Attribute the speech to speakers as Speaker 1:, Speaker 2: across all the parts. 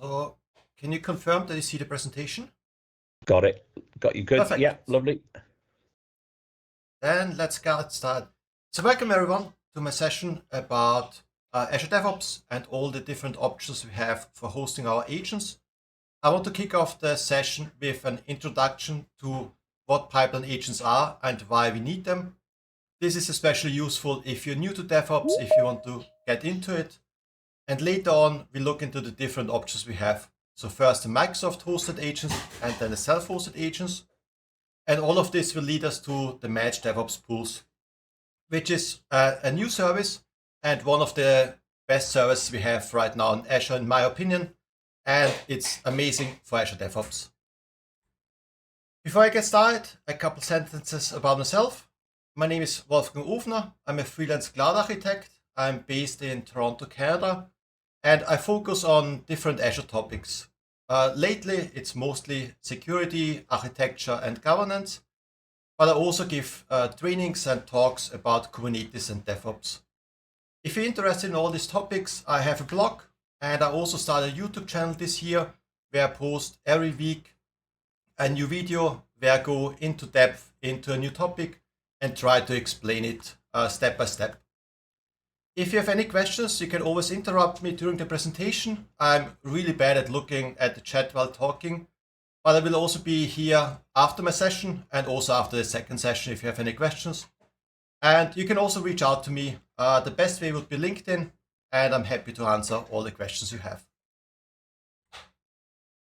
Speaker 1: So can you confirm that you see the presentation?
Speaker 2: Got it. Got you good.
Speaker 1: Perfect.
Speaker 2: Yeah, lovely.
Speaker 1: Then let's get started. So welcome everyone to my session about Azure DevOps and all the different options we have for hosting our agents. I want to kick off the session with an introduction to what pipeline agents are and why we need them. This is especially useful if you're new to DevOps, if you want to get into it. And later on, we look into the different options we have. So first the Microsoft hosted agents and then the self-hosted agents. And all of this will lead us to the Managed DevOps pools, which is a new service and one of the best services we have right now in Azure, in my opinion. And it's amazing for Azure DevOps. Before I get started, a couple sentences about myself. My name is Wolfgang Ofner. I'm a freelance cloud architect. I'm based in Toronto, Canada, and I focus on different Azure topics. Lately, it's mostly security, architecture, and governance, but I also give trainings and talks about Kubernetes and DevOps. If you're interested in all these topics, I have a blog, and I also started a YouTube channel this year where I post every week a new video where I go into depth into a new topic and try to explain it step by step. If you have any questions, you can always interrupt me during the presentation. I'm really bad at looking at the chat while talking, but I will also be here after my session and also after the second session if you have any questions. And you can also reach out to me. The best way would be LinkedIn, and I'm happy to answer all the questions you have.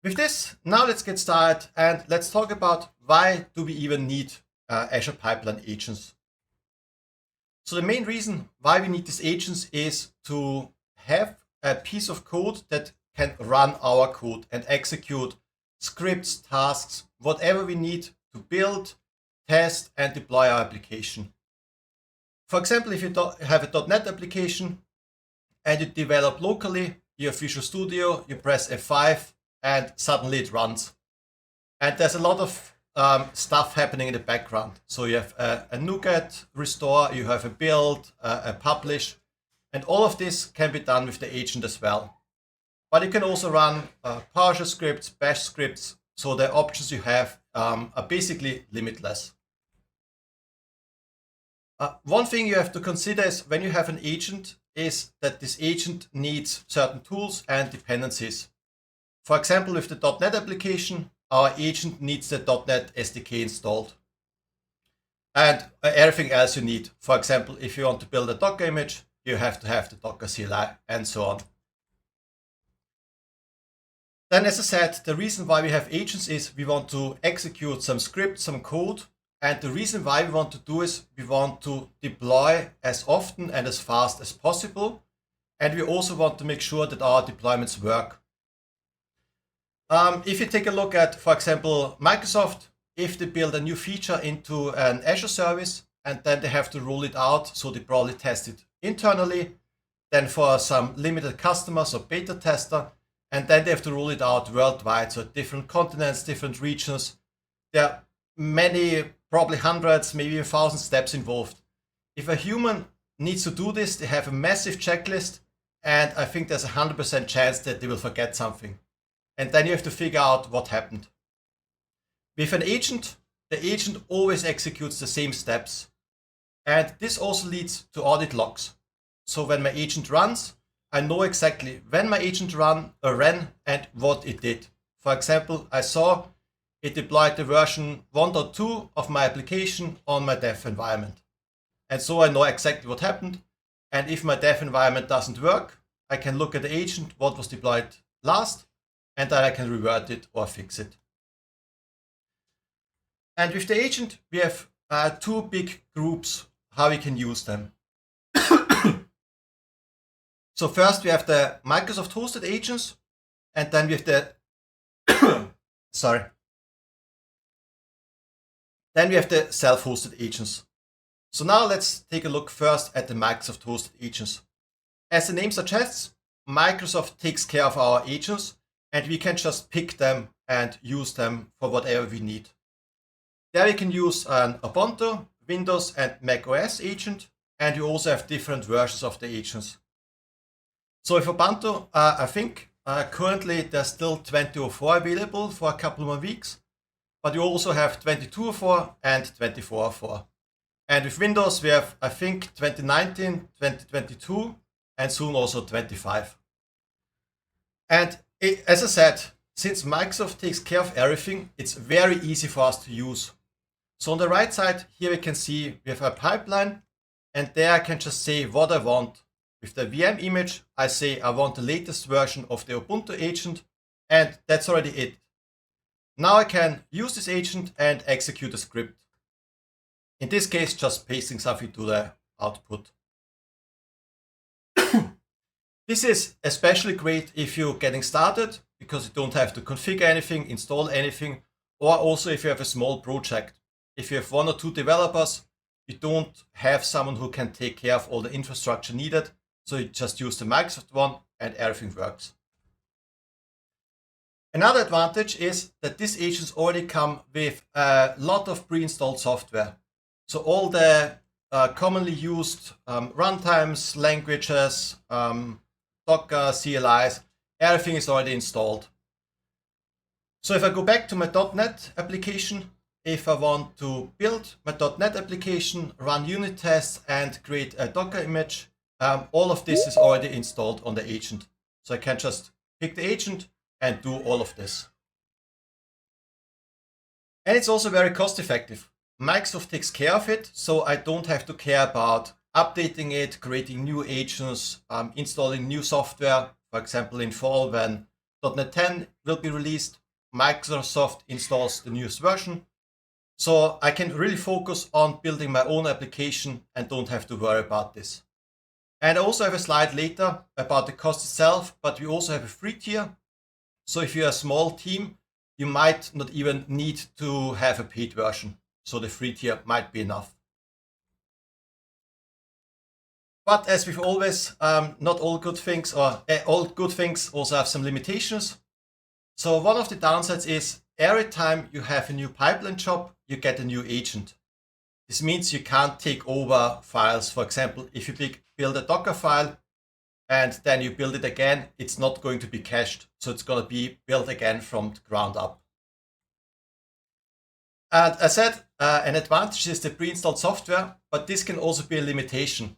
Speaker 1: With this, now let's get started and let's talk about why do we even need Azure Pipeline Agents. So the main reason why we need these agents is to have a piece of code that can run our code and execute scripts, tasks, whatever we need to build, test, and deploy our application. For example, if you have a .NET application and you develop locally, you have Visual Studio, you press F5, and suddenly it runs. And there's a lot of stuff happening in the background. So you have a NuGet restore, you have a build, a publish, and all of this can be done with the agent as well. But you can also run PowerShell scripts, Bash scripts, so the options you have are basically limitless. One thing you have to consider is when you have an agent is that this agent needs certain tools and dependencies. For example, with the .NET application, our agent needs the .NET SDK installed. And everything else you need. For example, if you want to build a Docker image, you have to have the Docker CLI and so on. Then, as I said, the reason why we have agents is we want to execute some script, some code. And the reason why we want to do is we want to deploy as often and as fast as possible. And we also want to make sure that our deployments work. If you take a look at, for example, Microsoft, if they build a new feature into an Azure service and then they have to roll it out, so they probably test it internally, then for some limited customers or beta tester, and then they have to roll it out worldwide, so different continents, different regions. There are many, probably hundreds, maybe 1,000 steps involved. If a human needs to do this, they have a massive checklist, and I think there's a 100% chance that they will forget something. And then you have to figure out what happened. With an agent, the agent always executes the same steps. And this also leads to audit logs. So when my agent runs, I know exactly when my agent ran and what it did. For example, I saw it deployed the version 1.2 of my application on my dev environment. And so I know exactly what happened. And if my dev environment doesn't work, I can look at the agent, what was deployed last, and then I can revert it or fix it. And with the agent, we have two big groups, how we can use them. So first we have the Microsoft hosted agents, and then we have the, then we have the self-hosted agents. So now let's take a look first at the Microsoft hosted agents. As the name suggests, Microsoft takes care of our agents, and we can just pick them and use them for whatever we need. There we can use an Ubuntu, Windows, and Mac OS agent, and you also have different versions of the agents. So with Ubuntu, I think Currently, there's still 20.04 available for a couple more weeks, but you also have 22.04 and 24.04. And with Windows, we have, I think, 2019, 2022, and soon also 25. And as I said, since Microsoft takes care of everything, it's very easy for us to use. So on the right side, here we can see we have a pipeline, and there I can just say what I want. With the VM image, I say I want the latest version of the Ubuntu agent, and that's already it. Now I can use this agent and execute a script. In this case, just pasting something to the output. This is especially great if you're getting started, because you don't have to configure anything, install anything, or also if you have a small project. If you have 1 or 2 developers, you don't have someone who can take care of all the infrastructure needed, so you just use the Microsoft one and everything works. Another advantage is that these agents already come with a lot of pre-installed software. So all the commonly used runtimes, languages, Docker, CLIs, everything is already installed. So if I go back to my .NET application, if I want to build my .NET application, run unit tests, and create a Docker image, all of this is already installed on the agent. So I can just pick the agent and do all of this. And it's also very cost effective. Microsoft takes care of it, so I don't have to care about updating it, creating new agents, installing new software. For example, in fall when .NET 10 will be released, Microsoft installs the newest version. So I can really focus on building my own application and don't have to worry about this. And I also have a slide later about the cost itself, but we also have a free tier. So if you're a small team, you might not even need to have a paid version. So the free tier might be enough. But as with always, not all good things, or all good things also have some limitations. So one of the downsides is every time you have a new pipeline job, you get a new agent. This means you can't take over files. For example, if you build a Docker file and then you build it again, it's not going to be cached. So it's going to be built again from the ground up. And as I said, an advantage is the pre-installed software, but this can also be a limitation.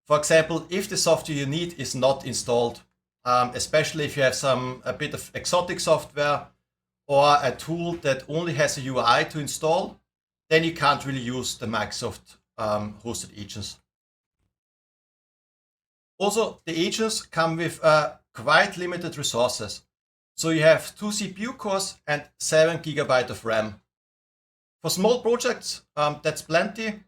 Speaker 1: For example, if the software you need is not installed, especially if you have a bit of exotic software or a tool that only has a UI to install, then you can't really use the Microsoft hosted agents. Also, the agents come with quite limited resources. So you have 2 CPU cores and 7 GB of RAM. For small projects, that's plenty.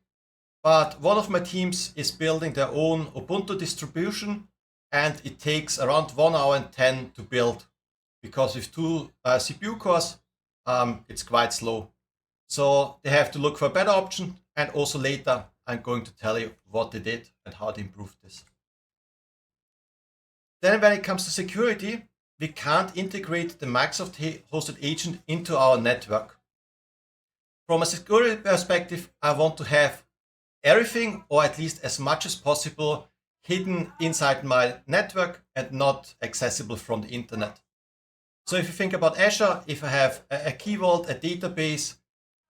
Speaker 1: But one of my teams is building their own Ubuntu distribution, and it takes around 1 hour and 10 to build, because with 2 CPU cores, it's quite slow. So they have to look for a better option, and also later I'm going to tell you what they did and how they improved this. Then when it comes to security, we can't integrate the Microsoft hosted agent into our network. From a security perspective, I want to have everything, or at least as much as possible, hidden inside my network and not accessible from the internet. So if you think about Azure, if I have a key vault, a database,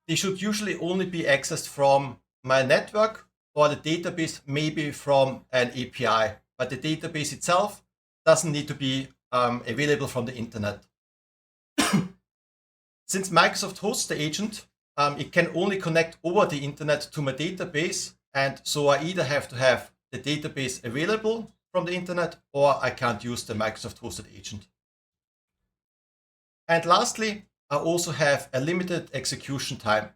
Speaker 1: they should usually only be accessed from my network, or the database maybe from an API, but the database itself doesn't need to be available from the internet. Since Microsoft hosts the agent, it can only connect over the internet to my database, and so I either have to have the database available from the internet, or I can't use the Microsoft hosted agent. And lastly, I also have a limited execution time.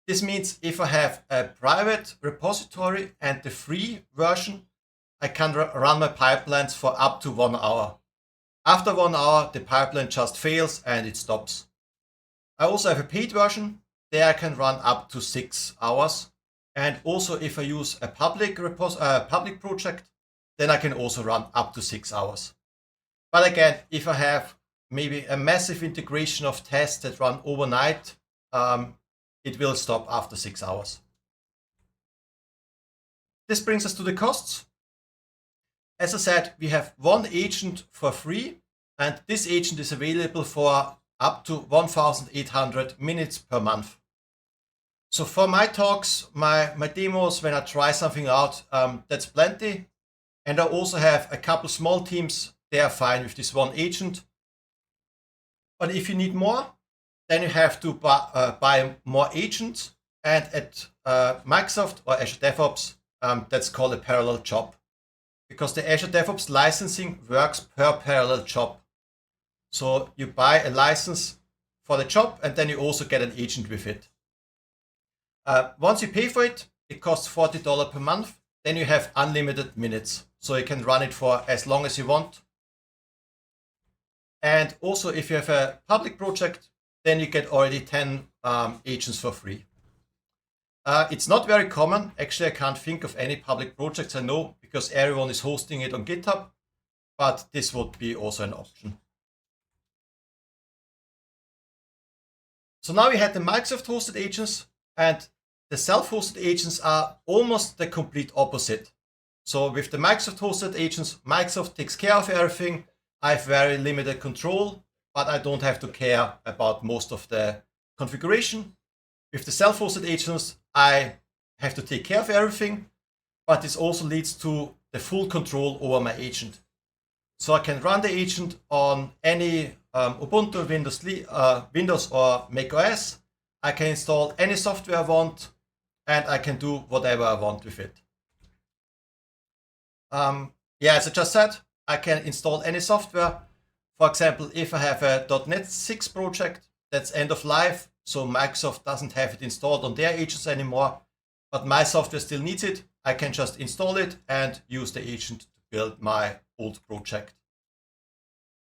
Speaker 1: This means if I have a private repository and the free version, I can run my pipelines for up to 1 hour. After 1 hour, the pipeline just fails and it stops. I also have a paid version. There I can run up to 6 hours. And also if I use a public project, then I can also run up to 6 hours. But again, if I have maybe a massive integration of tests that run overnight, it will stop after 6 hours. This brings us to the costs. as I said, we have one agent for free, and this agent is available for up to 1,800 minutes per month. So for my talks, my demos, when I try something out, that's plenty. And I also have a couple small teams. They are fine with this one agent. But if you need more, then you have to buy more agents. And at Microsoft or Azure DevOps, that's called a parallel job, because the Azure DevOps licensing works per parallel job. So you buy a license for the job, and then you also get an agent with it. Once you pay for it, it costs $40 per month. Then you have unlimited minutes, so you can run it for as long as you want. And also, if you have a public project, then you get already 10 agents for free. It's not very common. Actually, I can't think of any public projects I know, because everyone is hosting it on GitHub, but this would be also an option. So now we had the Microsoft hosted agents, and the self-hosted agents are almost the complete opposite. So with the Microsoft hosted agents, Microsoft takes care of everything. I have very limited control, but I don't have to care about most of the configuration. With the self-hosted agents, I have to take care of everything, but this also leads to the full control over my agent. So I can run the agent on any Ubuntu, Windows or Mac OS. I can install any software I want, and I can do whatever I want with it. As I just said, I can install any software. For example, if I have a .NET 6 project that's end of life, so Microsoft doesn't have it installed on their agents anymore, but my software still needs it, I can just install it and use the agent to build my old project.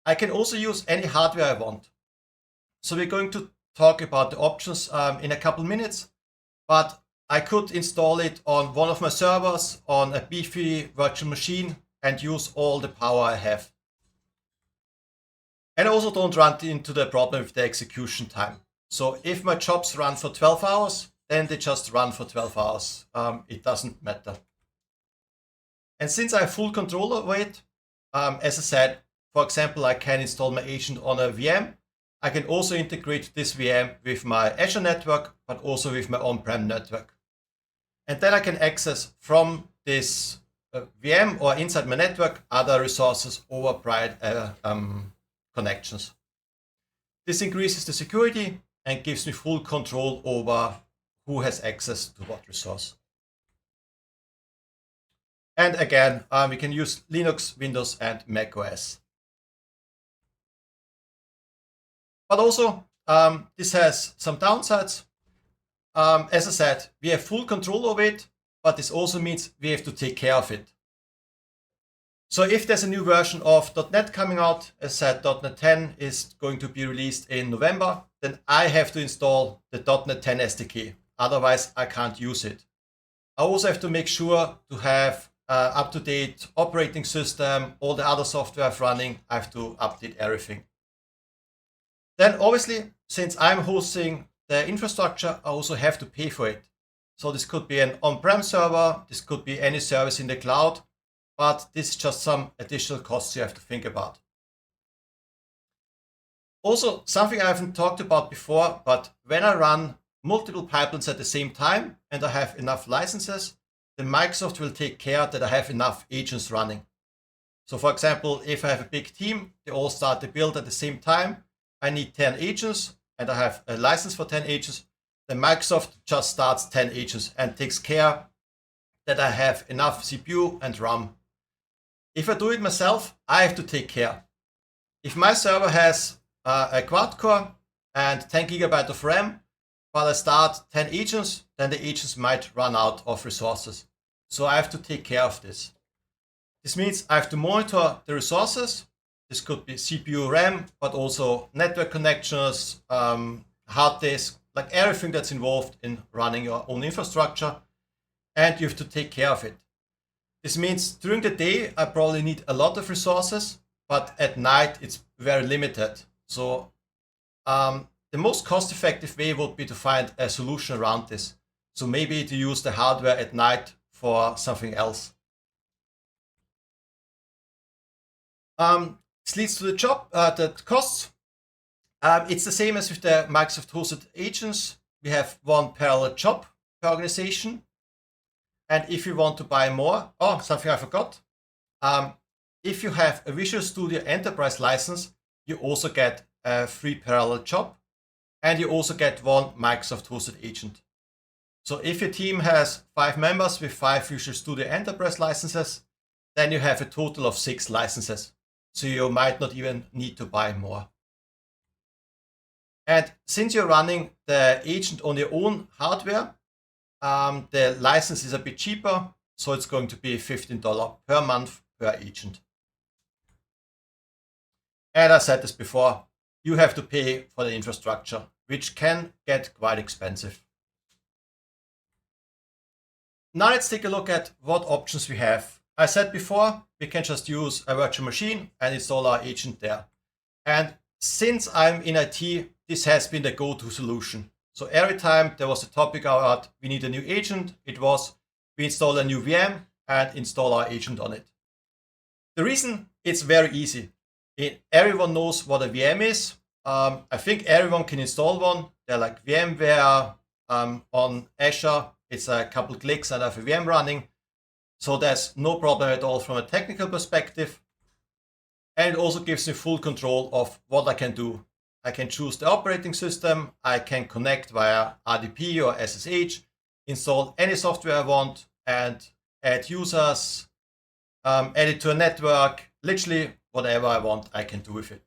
Speaker 1: I can also use any hardware I want. So we're going to talk about the options in a couple minutes, but I could install it on one of my servers on a beefy virtual machine and use all the power I have. And I also don't run into the problem with the execution time. So if my jobs run for 12 hours, then they just run for 12 hours. It doesn't matter. And since I have full control over it, as I said, for example, I can install my agent on a VM. I can also integrate this VM with my Azure network, but also with my on-prem network. And then I can access from this VM or inside my network other resources over private connections. This increases the security and gives me full control over who has access to what resource. And again, we can use Linux, Windows, and Mac OS. But also, this has some downsides. As I said, we have full control over it, but this also means we have to take care of it. So if there's a new version of .NET coming out, as said, .NET 10 is going to be released in November, then I have to install the .NET 10 SDK. Otherwise, I can't use it. I also have to make sure to have up-to-date operating system, all the other software running. I have to update everything. Then obviously, since I'm hosting the infrastructure, I also have to pay for it. So this could be an on-prem server, this could be any service in the cloud, but this is just some additional costs you have to think about. Also, something I haven't talked about before, but when I run multiple pipelines at the same time and I have enough licenses, then Microsoft will take care that I have enough agents running. So for example, if I have a big team, they all start the build at the same time, I need 10 agents and I have a license for 10 agents, then Microsoft just starts 10 agents and takes care that I have enough CPU and RAM. If I do it myself, I have to take care. If my server has a quad core and 10 GB of RAM, but I start 10 agents, then the agents might run out of resources. So I have to take care of this. This means I have to monitor the resources. This could be CPU, RAM, but also network connections, hard disk, like everything that's involved in running your own infrastructure. And you have to take care of it. This means during the day, I probably need a lot of resources, but at night it's very limited. So the most cost-effective way would be to find a solution around this. So maybe to use the hardware at night for something else. This leads to the costs. It's the same as with the Microsoft hosted agents. We have one parallel job per organization. And if you want to buy more, something I forgot. If you have a Visual Studio Enterprise license, you also get a free parallel job, and you also get one Microsoft hosted agent. So if your team has 5 members with 5 Visual Studio Enterprise licenses, then you have a total of 6 licenses. So you might not even need to buy more. And since you're running the agent on your own hardware, the license is a bit cheaper. So it's going to be $15 per month per agent. And I said this before, you have to pay for the infrastructure, which can get quite expensive. Now let's take a look at what options we have. I said before, we can just use a virtual machine and install our agent there. And since I'm in IT, this has been the go-to solution. So every time there was a topic about we need a new agent, it was we install a new VM and install our agent on it. The reason it's very easy. Everyone knows what a VM is. I think everyone can install one. They're like VMware on Azure. It's a couple clicks and I have a VM running. So there's no problem at all from a technical perspective. And it also gives me full control of what I can do. I can choose the operating system. I can connect via RDP or SSH, install any software I want, and add users, add it to a network. Literally whatever I want, I can do with it.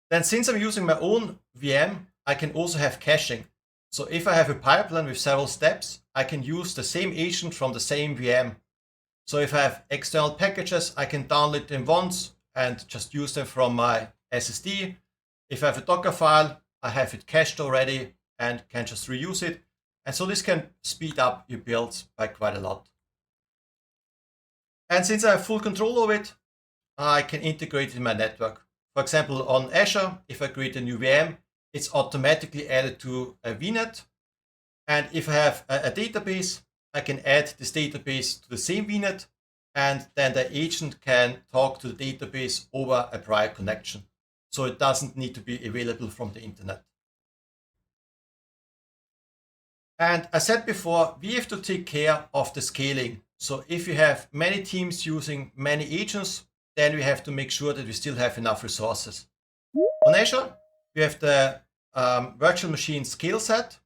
Speaker 1: Then since I'm using my own VM, I can also have caching. So if I have a pipeline with several steps, I can use the same agent from the same VM. So if I have external packages, I can download them once and just use them from my SSD. If I have a Docker file, I have it cached already and can just reuse it. And so this can speed up your builds by quite a lot. And since I have full control of it, I can integrate it in my network. For example, on Azure, if I create a new VM, it's automatically added to a VNet. And if I have a database, I can add this database to the same VNet, and then the agent can talk to the database over a prior connection. So it doesn't need to be available from the internet. And I said before, we have to take care of the scaling. So if you have many teams using many agents, then we have to make sure that we still have enough resources. On Azure, we have the virtual machine scale set.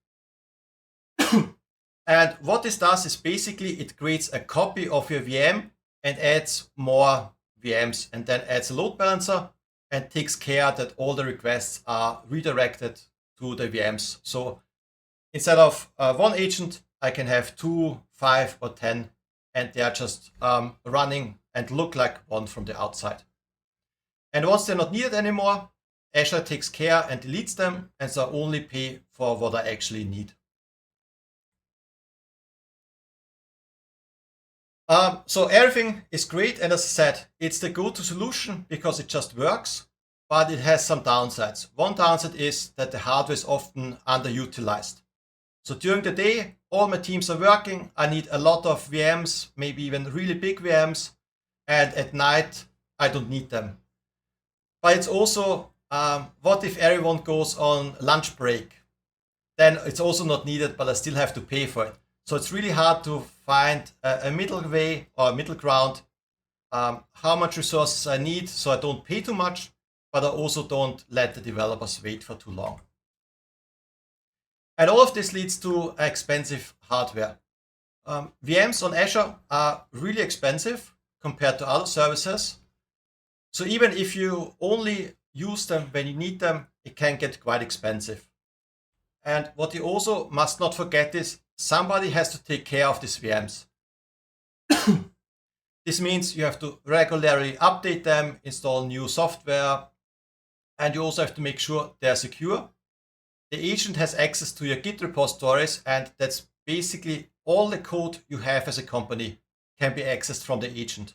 Speaker 1: And what this does is basically it creates a copy of your VM and adds more VMs, and then adds a load balancer and takes care that all the requests are redirected to the VMs. So instead of one agent, I can have 2, 5, or 10, and they are just running and look like one from the outside. And once they're not needed anymore, Azure takes care and deletes them, and so I only pay for what I actually need. So everything is great, and as I said, it's the go-to solution because it just works, but it has some downsides. One downside is that the hardware is often underutilized. So during the day, all my teams are working. I need a lot of VMs, maybe even really big VMs, and at night, I don't need them. But it's also, what if everyone goes on lunch break? Then it's also not needed, but I still have to pay for it. So it's really hard to find a middle way or a middle ground, how much resources I need so I don't pay too much, but I also don't let the developers wait for too long. And all of this leads to expensive hardware. VMs on Azure are really expensive compared to other services. So even if you only use them when you need them, it can get quite expensive. And what you also must not forget is somebody has to take care of these VMs. This means you have to regularly update them, install new software, and you also have to make sure they're secure. The agent has access to your Git repositories, and that's basically all the code you have as a company can be accessed from the agent.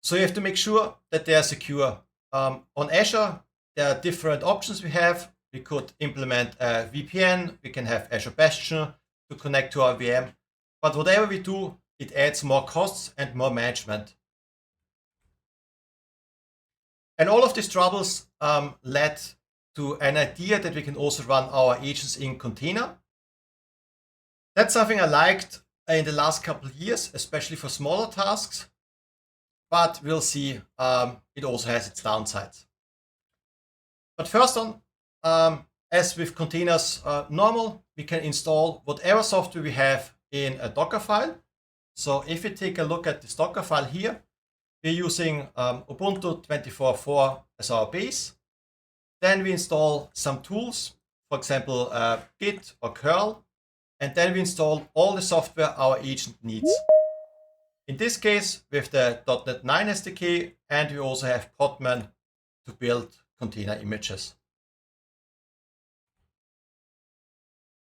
Speaker 1: So you have to make sure that they are secure. On Azure, there are different options we have. We could implement a VPN, we can have Azure Bastion to connect to our VM, but whatever we do, it adds more costs and more management. And all of these troubles led to an idea that we can also run our agents in container. That's something I liked in the last couple of years, especially for smaller tasks. But we'll see, it also has its downsides. But first on, as with containers normal, we can install whatever software we have in a Docker file. So if we take a look at this Docker file here, we're using Ubuntu 24.4 as our base. Then we install some tools, for example, Git or curl, and then we install all the software our agent needs. In this case, with the .NET 9 SDK, and we also have Podman to build container images.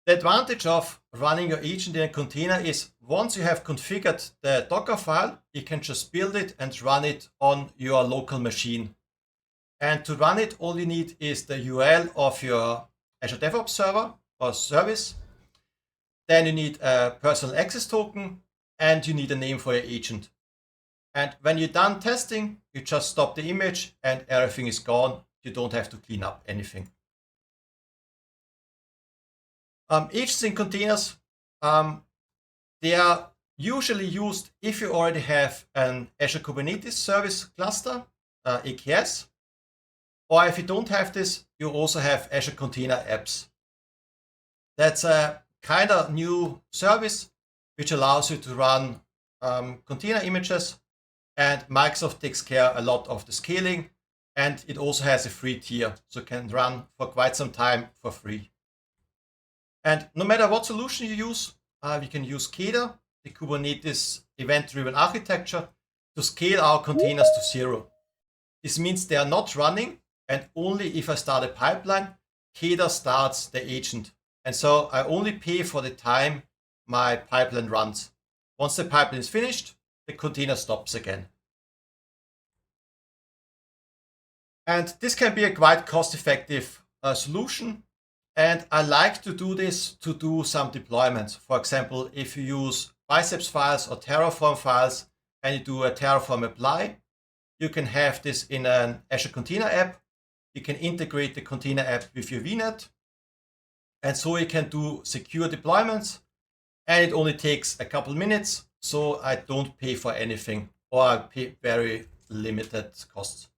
Speaker 1: The advantage of running your agent in a container is once you have configured the Docker file, you can just build it and run it on your local machine. And to run it, all you need is the URL of your Azure DevOps server or service. Then you need a personal access token and you need a name for your agent. And when you're done testing, you just stop the image and everything is gone. You don't have to clean up anything. Agents in containers, they are usually used if you already have an Azure Kubernetes Service Cluster, AKS, or if you don't have this, you also have Azure Container Apps. That's a kind of new service which allows you to run container images, and Microsoft takes care a lot of the scaling, and it also has a free tier, so it can run for quite some time for free. And no matter what solution you use, we can use KEDA, the Kubernetes event-driven architecture, to scale our containers to 0. This means they are not running, and only if I start a pipeline, KEDA starts the agent. And so I only pay for the time my pipeline runs. Once the pipeline is finished, the container stops again. And this can be a quite cost-effective solution. And I like to do this to do some deployments. For example, if you use biceps files or Terraform files and you do a Terraform apply, you can have this in an Azure Container app. You can integrate the container app with your VNet. And so you can do secure deployments. And it only takes a couple minutes. So I don't pay for anything, or I pay very limited costs.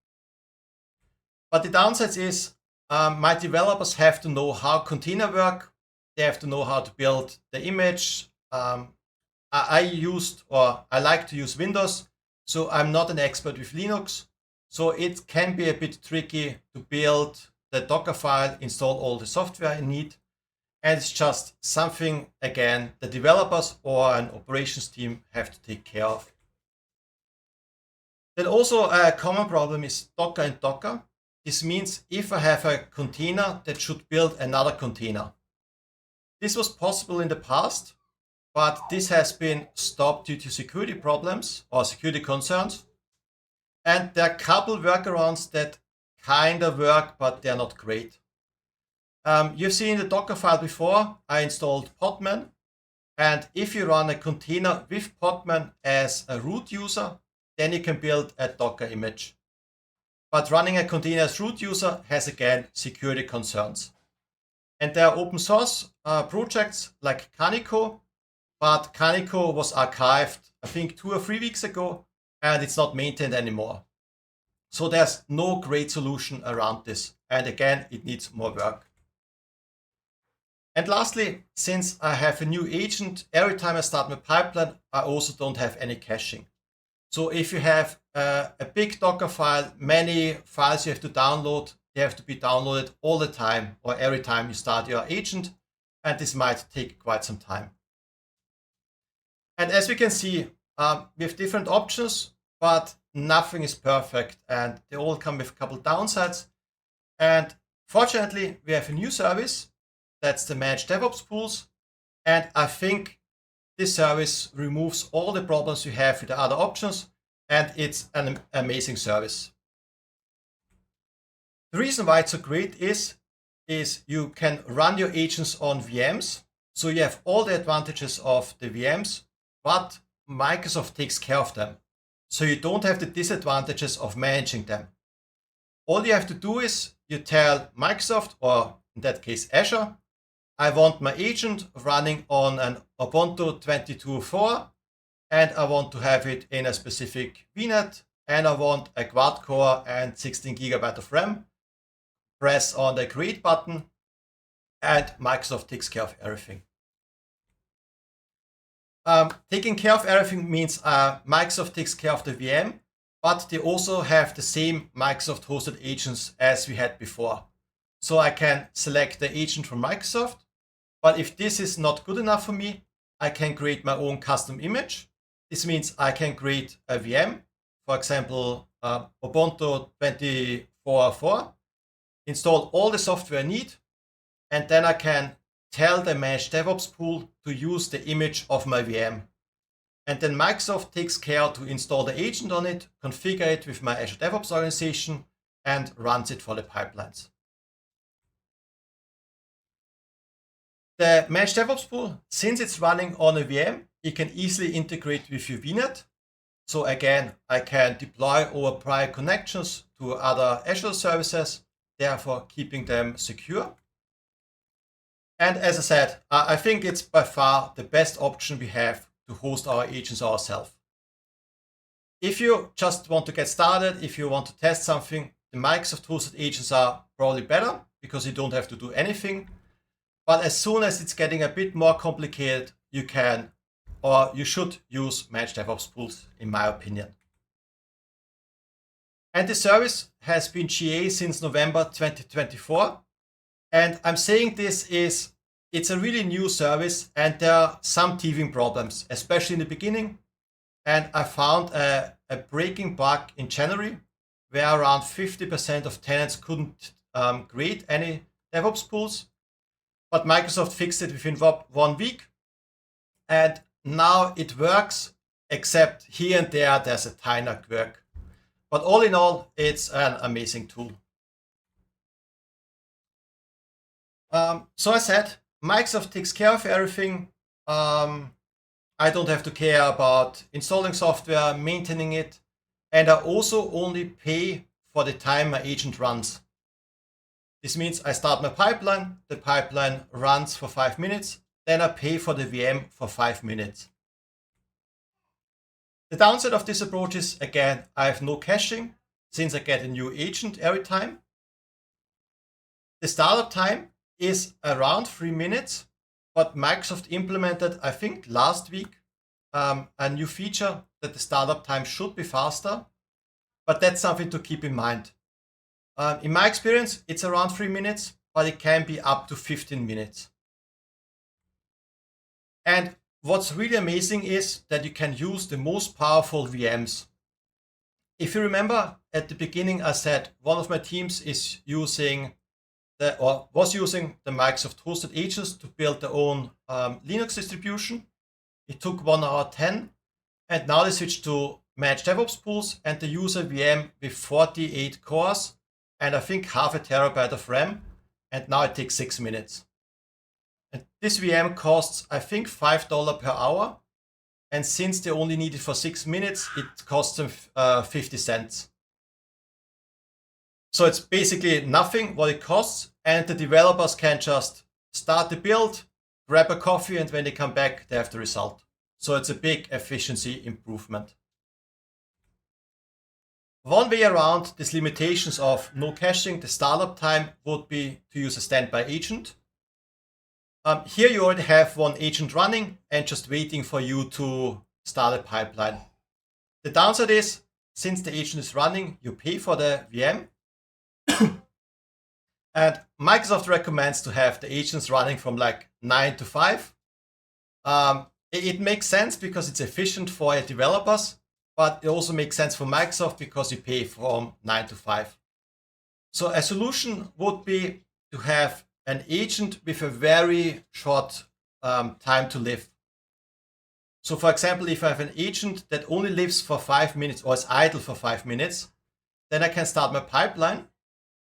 Speaker 1: But the downside is my developers have to know how container work. They have to know how to build the image. I like to use Windows, so I'm not an expert with Linux. So it can be a bit tricky to build the Docker file, install all the software I need. And it's just something, again, the developers or an operations team have to take care of. Then also a common problem is Docker and Docker. This means if I have a container that should build another container. This was possible in the past, but this has been stopped due to security problems or security concerns. And there are a couple workarounds that kind of work, but they're not great. You've seen the Docker file before. I installed Podman. And if you run a container with Podman as a root user, then you can build a Docker image. But running a container as root user has, again, security concerns. And there are open source projects like Canico, but Canico was archived, I think, 2 or 3 weeks ago, and it's not maintained anymore. So there's no great solution around this. And again, it needs more work. And lastly, since I have a new agent, every time I start my pipeline, I also don't have any caching. So if you have a big Docker file, many files you have to download, they have to be downloaded all the time or every time you start your agent. And this might take quite some time. And as we can see, we have different options, but nothing is perfect. And they all come with a couple downsides. And fortunately, we have a new service. That's the Managed DevOps pools. And I think this service removes all the problems you have with the other options, and it's an amazing service. The reason why it's so great is you can run your agents on VMs. So you have all the advantages of the VMs, but Microsoft takes care of them. So you don't have the disadvantages of managing them. all you have to do is you tell Microsoft, or in that case Azure, I want my agent running on an Ubuntu 22.4, and I want to have it in a specific VNet, and I want a quad core and 16 GB of RAM. Press on the create button, and Microsoft takes care of everything. Taking care of everything means Microsoft takes care of the VM, but they also have the same Microsoft hosted agents as we had before. So I can select the agent from Microsoft, but if this is not good enough for me, I can create my own custom image. This means I can create a VM, for example, Ubuntu 24.4, install all the software I need, and then I can tell the Managed DevOps pool to use the image of my VM. And then Microsoft takes care to install the agent on it, configure it with my Azure DevOps organization, and runs it for the pipelines. The Managed DevOps pool, since it's running on a VM, it can easily integrate with your VNet. So again, I can deploy over prior connections to other Azure services, therefore keeping them secure. And as I said, I think it's by far the best option we have to host our agents ourselves. If you just want to get started, if you want to test something, the Microsoft hosted agents are probably better because you don't have to do anything. But as soon as it's getting a bit more complicated, you can, or you should use Managed DevOps pools, in my opinion. And the service has been GA since November 2024. And I'm saying this is, it's a really new service and there are some teething problems, especially in the beginning. And I found a breaking bug in January where around 50% of tenants couldn't create any DevOps pools. But Microsoft fixed it within 1 week. And now it works, except here and there, there's a tiny quirk. But all in all, it's an amazing tool. So I said, Microsoft takes care of everything. I don't have to care about installing software, maintaining it. And I also only pay for the time my agent runs. This means I start my pipeline, the pipeline runs for 5 minutes, then I pay for the VM for 5 minutes. The downside of this approach is, again, I have no caching since I get a new agent every time. The startup time is around 3 minutes, but Microsoft implemented, I think last week, a new feature that the startup time should be faster, but that's something to keep in mind. In my experience, it's around 3 minutes, but it can be up to 15 minutes. And what's really amazing is that you can use the most powerful VMs. If you remember at the beginning, I said one of my teams is using was using the Microsoft hosted agents to build their own Linux distribution. It took 1 hour 10, and now they switched to Managed DevOps pools and they use a VM with 48 cores and I think half a terabyte of RAM, and now it takes 6 minutes. And this VM costs, I think, $5 per hour, and since they only need it for 6 minutes, it costs them 50 cents. So it's basically nothing what it costs, and the developers can just start the build, grab a coffee, and when they come back, they have the result. So it's a big efficiency improvement. One way around these limitations of no caching, the startup time, would be to use a standby agent. Here you already have one agent running and just waiting for you to start a pipeline. The downside is, since the agent is running, you pay for the VM. And Microsoft recommends to have the agents running from like 9 to 5. It makes sense because it's efficient for your developers, but it also makes sense for Microsoft because you pay from 9 to 5. So a solution would be to have an agent with a very short time to live. So for example, if I have an agent that only lives for 5 minutes or is idle for 5 minutes, then I can start my pipeline.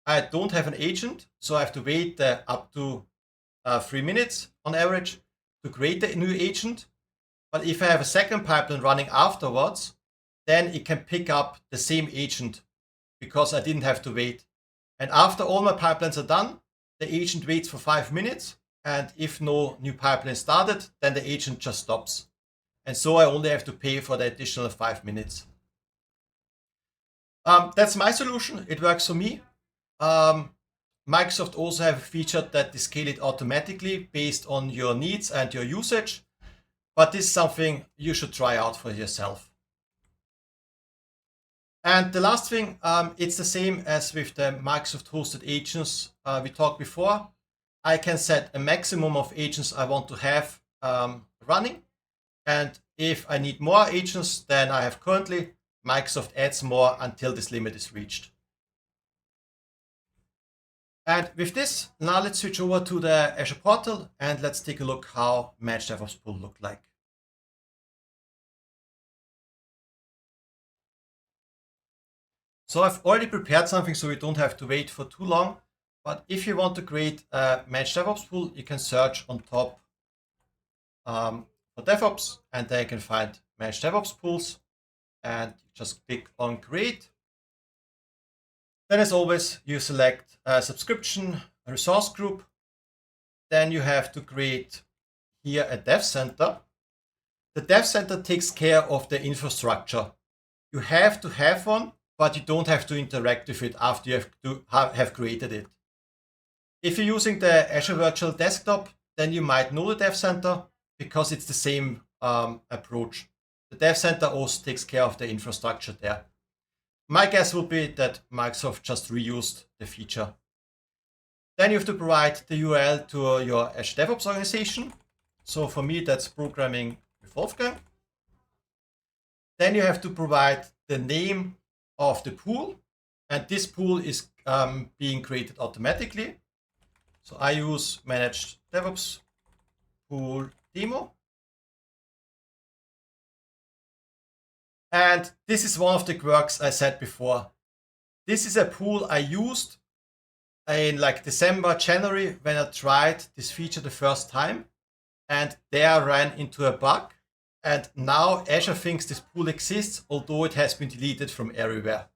Speaker 1: I don't have an agent, so I have to wait up to 3 minutes on average to create a new agent. But if I have a second pipeline running afterwards, then it can pick up the same agent because I didn't have to wait. And after all my pipelines are done, the agent waits for 5 minutes. And if no new pipeline started, then the agent just stops. And so I only have to pay for the additional 5 minutes. That's my solution. It works for me. Microsoft also have a feature that they scale it automatically based on your needs and your usage. But this is something you should try out for yourself. And the last thing, it's the same as with the Microsoft hosted agents we talked before. I can set a maximum of agents I want to have running. And if I need more agents than I have currently, Microsoft adds more until this limit is reached. And with this, now let's switch over to the Azure portal and let's take a look how Managed DevOps pool looked like. So I've already prepared something so we don't have to wait for too long. But if you want to create a Managed DevOps pool, you can search on top for DevOps, and there you can find Managed DevOps pools, and just click on Create. Then, as always, you select a subscription, a resource group. Then you have to create here a Dev Center. The Dev Center takes care of the infrastructure. You have to have one, but you don't have to interact with it after you have created it. If you're using the Azure Virtual Desktop, then you might know the Dev Center because it's the same approach. The Dev Center also takes care of the infrastructure there. My guess would be that Microsoft just reused the feature. Then you have to provide the URL to your Azure DevOps organization. So for me, that's programming with Wolfgang. Then you have to provide the name of the pool. And this pool is being created automatically. So I use Managed DevOps pool demo. And this is one of the quirks I said before. This is a pool I used in like December, January, when I tried this feature the first time. And there I ran into a bug. And now Azure thinks this pool exists, although it has been deleted from everywhere.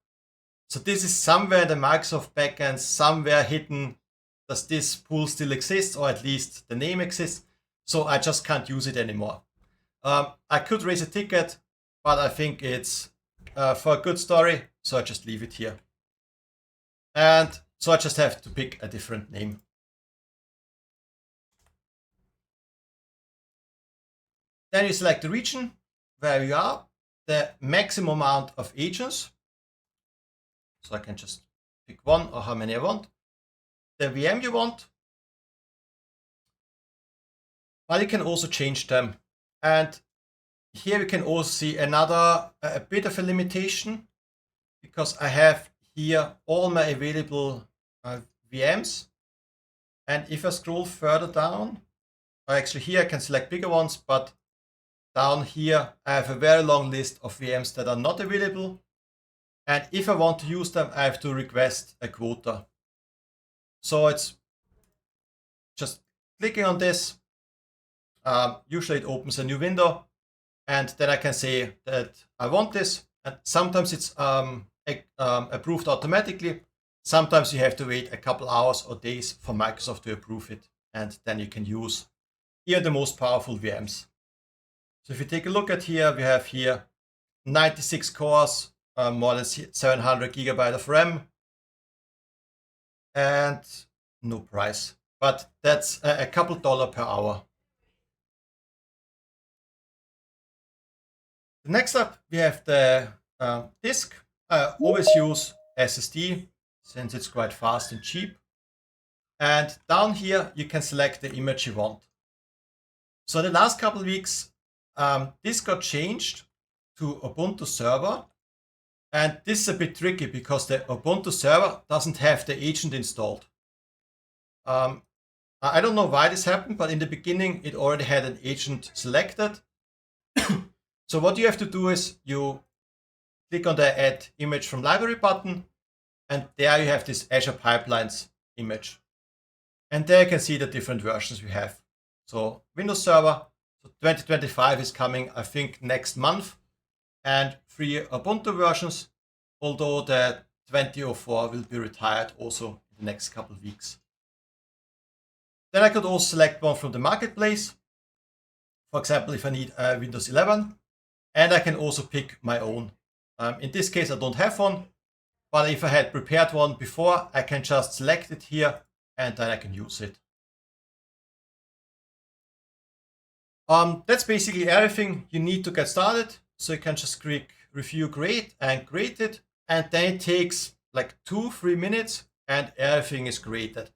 Speaker 1: So this is somewhere in the Microsoft backend, somewhere hidden. Does this pool still exist, or at least the name exists? So I just can't use it anymore. I could raise a ticket, but I think it's for a good story, so I just leave it here. And so I just have to pick a different name. Then you select the region where you are, the maximum amount of agents. So I can just pick one or how many I want. The VM you want. But you can also change them. And here we can also see a bit of a limitation, because I have here all my available VMs. And if I scroll further down, or actually here I can select bigger ones, but down here I have a very long list of VMs that are not available. And if I want to use them, I have to request a quota. So it's just clicking on this. Usually it opens a new window, and then I can say that I want this. And sometimes it's approved automatically. Sometimes you have to wait a couple hours or days for Microsoft to approve it, and then you can use here the most powerful VMs. So if you take a look at here, we have here 96 cores, more than 700 gigabyte of RAM, and no price. But that's a couple $1 per hour. Next up, we have the disk. I always use SSD since it's quite fast and cheap. And down here, you can select the image you want. So the last couple of weeks, this got changed to Ubuntu Server. And this is a bit tricky because the Ubuntu Server doesn't have the agent installed. I don't know why this happened, but in the beginning, it already had an agent selected. So what you have to do is you click on the Add Image from Library button, and there you have this Azure Pipelines image. And there you can see the different versions we have. So Windows Server, so 2025 is coming, I think, next month, and 3 Ubuntu versions, although the 2004 will be retired also in the next couple of weeks. Then I could also select one from the marketplace. For example, if I need Windows 11, and I can also pick my own. In this case, I don't have one, but if I had prepared one before, I can just select it here and then I can use it. That's basically everything you need to get started. So you can just click Review Create and create it. And then it takes like 2-3 minutes and everything is created.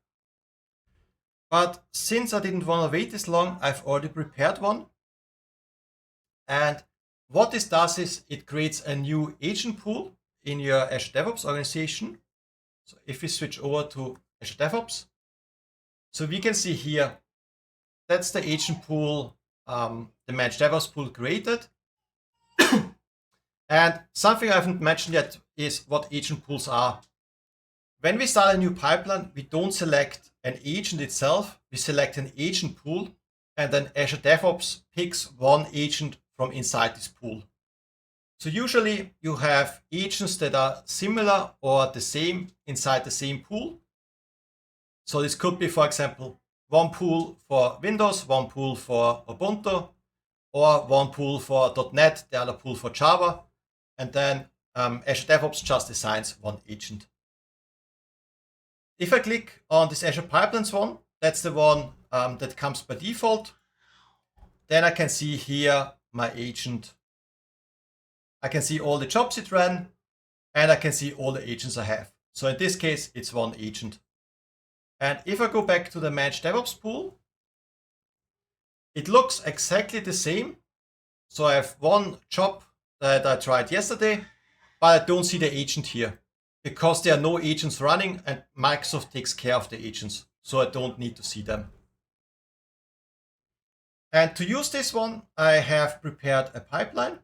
Speaker 1: But since I didn't want to wait this long, I've already prepared one. And what this does is it creates a new agent pool in your Azure DevOps organization. So if we switch over to Azure DevOps, so we can see here, that's the agent pool, the Managed DevOps pool created. And something I haven't mentioned yet is what agent pools are. When we start a new pipeline, we don't select an agent itself, we select an agent pool, and then Azure DevOps picks one agent from inside this pool. So usually you have agents that are similar or the same inside the same pool. So this could be, for example, one pool for Windows, one pool for Ubuntu, or one pool for .NET, the other pool for Java, and then Azure DevOps just assigns one agent. If I click on this Azure Pipelines one, that's the one that comes by default, then I can see here my agent. I can see all the jobs it ran, and I can see all the agents I have. So in this case, it's one agent. And if I go back to the Managed DevOps pool, it looks exactly the same. So I have one job that I tried yesterday, but I don't see the agent here because there are no agents running and Microsoft takes care of the agents. So I don't need to see them. And to use this one, I have prepared a pipeline.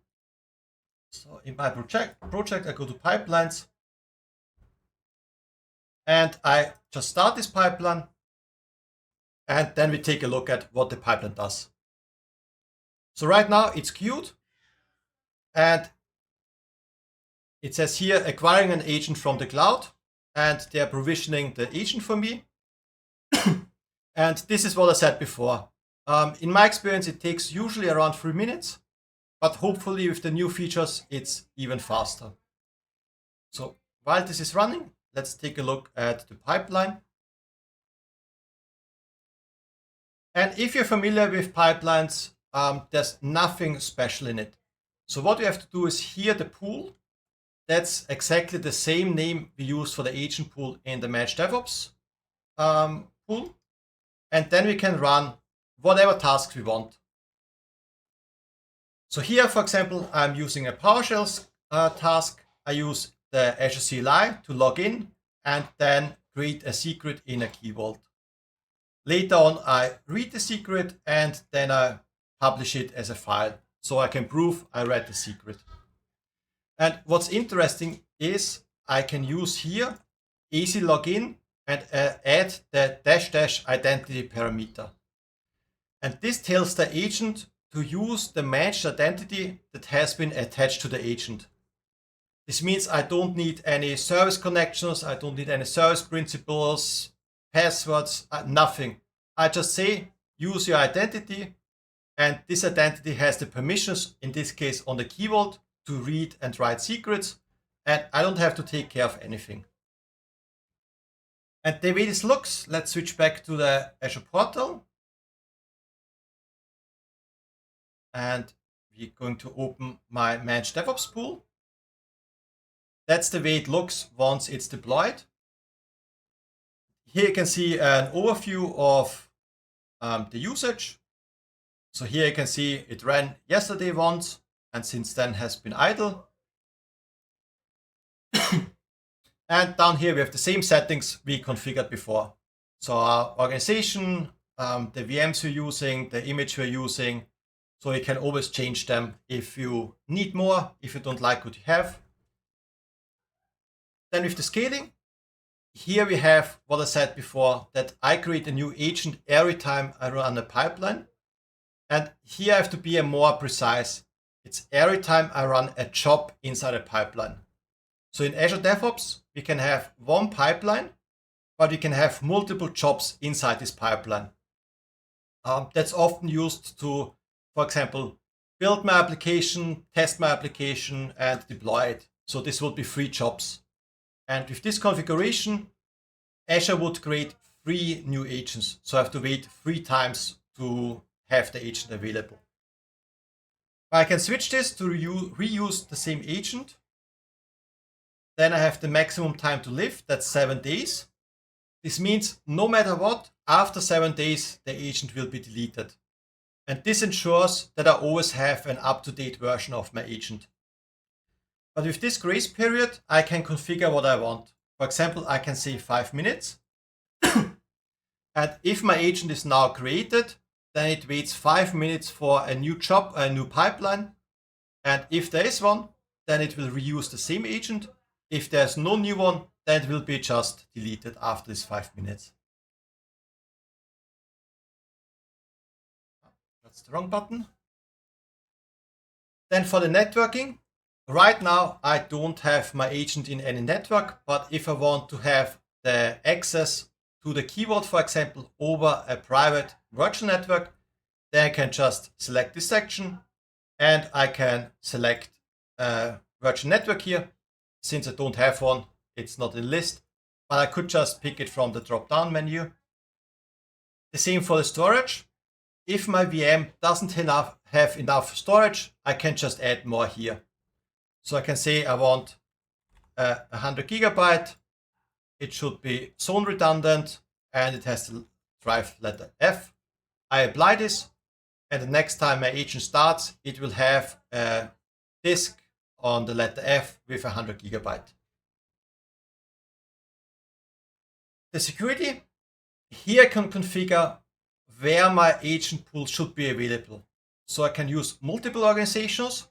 Speaker 1: So in my project, I go to pipelines and I just start this pipeline. And then we take a look at what the pipeline does. So right now it's queued and it says here acquiring an agent from the cloud, and they're provisioning the agent for me. And this is what I said before. In my experience, it takes usually around 3 minutes, but hopefully with the new features, it's even faster. So while this is running, let's take a look at the pipeline. And if you're familiar with pipelines, there's nothing special in it. So what you have to do is here the pool. That's exactly the same name we use for the agent pool in the Managed DevOps pool. And then we can run whatever tasks we want. So here, for example, I'm using a PowerShell task. I use the Azure CLI to log in and then create a secret in a key vault. Later on, I read the secret and then I publish it as a file so I can prove I read the secret. And what's interesting is I can use here AC login and add the -- identity parameter. And this tells the agent to use the managed identity that has been attached to the agent. This means I don't need any service connections, I don't need any service principals, passwords, nothing. I just say use your identity, and this identity has the permissions, in this case on the key vault, to read and write secrets, and I don't have to take care of anything. And the way this looks, let's switch back to the Azure portal. And we're going to open my Managed DevOps pool. That's the way it looks once it's deployed. Here you can see an overview of the usage. So here you can see it ran yesterday once, and since then has been idle. And down here we have the same settings we configured before. So our organization, the VMs we're using, the image we're using. So you can always change them if you need more, if you don't like what you have. Then with the scaling, here we have what I said before, that I create a new agent every time I run a pipeline. And here I have to be more precise. It's every time I run a job inside a pipeline. So in Azure DevOps, we can have one pipeline, but we can have multiple jobs inside this pipeline. That's often used to, for example, build my application, test my application, and deploy it. So this would be 3 jobs. And with this configuration, Azure would create 3 new agents. So I have to wait 3 times to have the agent available. I can switch this to reuse the same agent. Then I have the maximum time to live, that's 7 days. This means no matter what, after 7 days, the agent will be deleted. And this ensures that I always have an up-to-date version of my agent. But with this grace period, I can configure what I want. For example, I can say 5 minutes. And if my agent is now created, then it waits 5 minutes for a new job, a new pipeline. And if there is one, then it will reuse the same agent. If there's no new one, then it will be just deleted after this 5 minutes. That's the wrong button. Then for the networking, right now I don't have my agent in any network, but if I want to have the access to the key vault, for example, over a private virtual network, then I can just select this section and I can select a virtual network here. Since I don't have one, it's not in the list, but I could just pick it from the drop-down menu. The same for the storage. If my VM doesn't have enough storage, I can just add more here. So I can say I want 100 gigabyte. It should be zone redundant and it has the drive letter F. I apply this, and the next time my agent starts, it will have a disk on the letter F with 100 gigabyte. The security, here I can configure where my agent pool should be available. So I can use multiple organizations,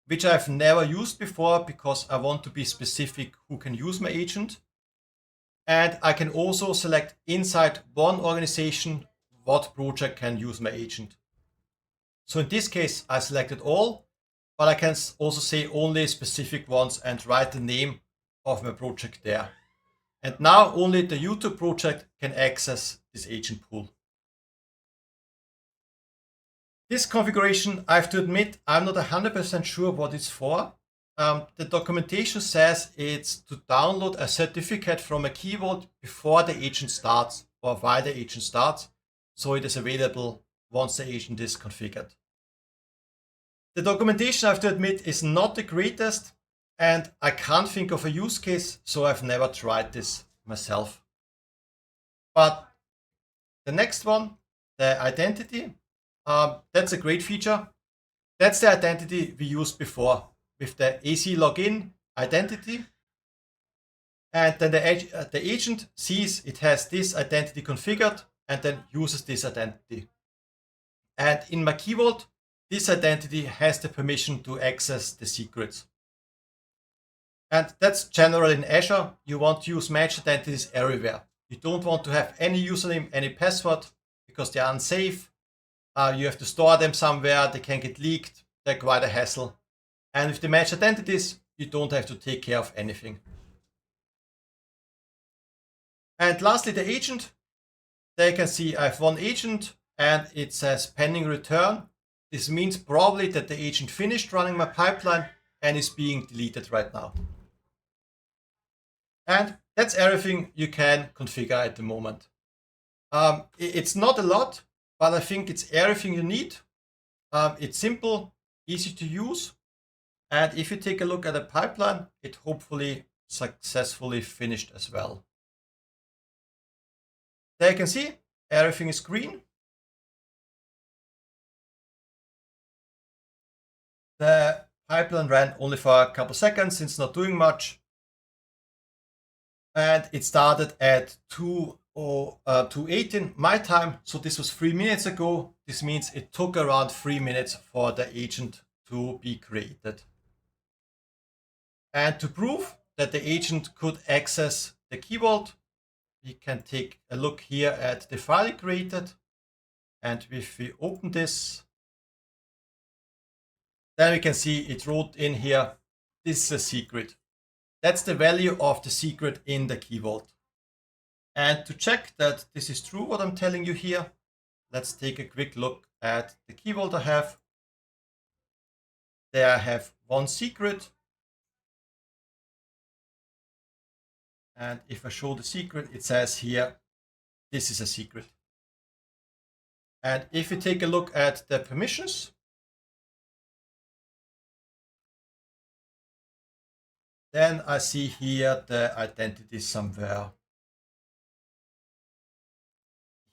Speaker 1: which I've never used before because I want to be specific who can use my agent. And I can also select inside one organization what project can use my agent. So in this case, I selected all, but I can also say only specific ones and write the name of my project there. And now only the YouTube project can access this agent pool. This configuration, I have to admit, I'm not 100% sure what it's for. The documentation says it's to download a certificate from a key vault before the agent starts or while the agent starts, so it is available once the agent is configured. The documentation, I have to admit, is not the greatest, and I can't think of a use case, so I've never tried this myself. But the next one, the identity, that's a great feature. That's the identity we used before with the AC login identity. And then the agent sees it has this identity configured and then uses this identity. And in my key vault, this identity has the permission to access the secrets. And that's general in Azure. You want to use managed identities everywhere. You don't want to have any username, any password, because they're unsafe. You have to store them somewhere. They can get leaked. They're quite a hassle. And with the managed identities, you don't have to take care of anything. And lastly, the agent. There you can see I have one agent and it says pending return. This means probably that the agent finished running my pipeline and is being deleted right now. And that's everything you can configure at the moment. It's not a lot, but I think it's everything you need. It's simple, easy to use. And if you take a look at the pipeline, it hopefully successfully finished as well. There you can see everything is green. The pipeline ran only for a couple seconds, it's not doing much. And it started at 2:18 my time, so this was 3 minutes ago. This means it took around 3 minutes for the agent to be created. And to prove that the agent could access the key vault, we can take a look here at the file it created. And if we open this, then we can see it wrote in here, this is a secret. That's the value of the secret in the key vault. And to check that this is true, what I'm telling you here, let's take a quick look at the key vault I have. There I have one secret. And if I show the secret, it says here, this is a secret. And if you take a look at the permissions, then I see here the identity somewhere.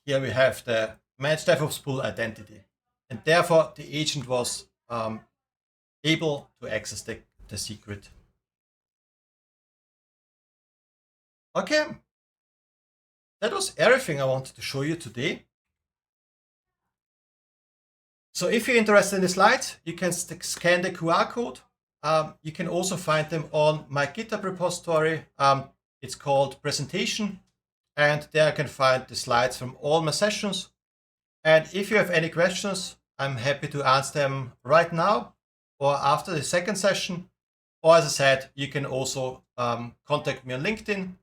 Speaker 1: Here we have the managed DevOps pool identity. And therefore, the agent was able to access the secret. Okay, that was everything I wanted to show you today. So if you're interested in the slides, you can scan the QR code. You can also find them on my GitHub repository. It's called Presentation, and there you can find the slides from all my sessions. And if you have any questions, I'm happy to answer them right now or after the second session. Or as I said, you can also contact me on LinkedIn.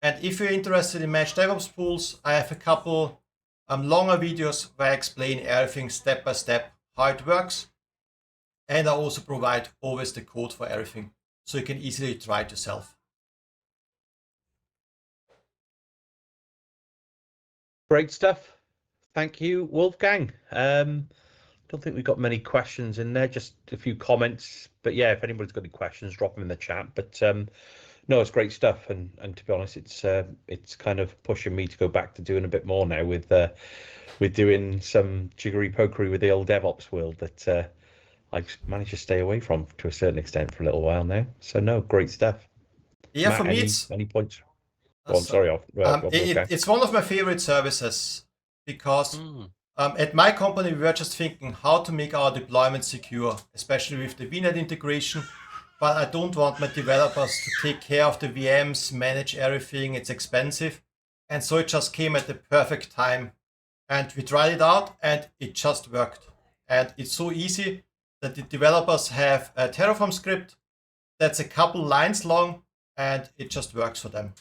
Speaker 1: And if you're interested in managed DevOps pools, I have a couple longer videos where I explain everything step by step, how it works. And I also provide always the code for everything, so you can easily try it yourself.
Speaker 2: Great stuff. Thank you, Wolfgang. Don't think we've got many questions in there, just a few comments. But yeah, if anybody's got any questions, drop them in the chat. But no, it's great stuff, and to be honest, it's kind of pushing me to go back to doing a bit more now with doing some jiggery pokery with the old DevOps world that I've managed to stay away from to a certain extent for a little while now. So no, great stuff.
Speaker 1: Yeah,
Speaker 2: Matt,
Speaker 1: for me,
Speaker 2: any points? Oh, I'm sorry.
Speaker 1: It's one of my favorite services because at my company, we were just thinking how to make our deployment secure, especially with the VNet integration. But I don't want my developers to take care of the VMs, manage everything. It's expensive. And so it just came at the perfect time. And we tried it out and it just worked. And it's so easy that the developers have a Terraform script that's a couple lines long and it just works for them.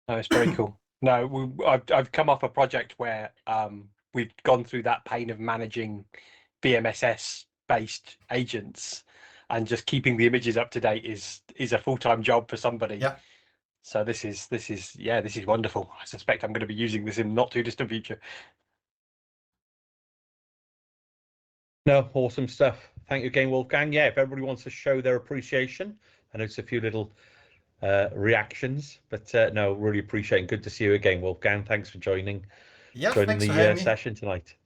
Speaker 3: No, it's very cool. No, I've come off a project where we've gone through that pain of managing BMSS based agents, and just keeping the images up to date is a full-time job for somebody.
Speaker 1: Yeah.
Speaker 3: So this is wonderful. I suspect I'm going to be using this in not too distant future.
Speaker 2: No, awesome stuff. Thank you again, Wolfgang. Yeah, if everybody wants to show their appreciation, I know it's a few little reactions, but no, really appreciate it. Good to see you again, Wolfgang. Thanks for joining
Speaker 1: Yeah,
Speaker 2: the
Speaker 1: thanks for having me.
Speaker 2: session tonight.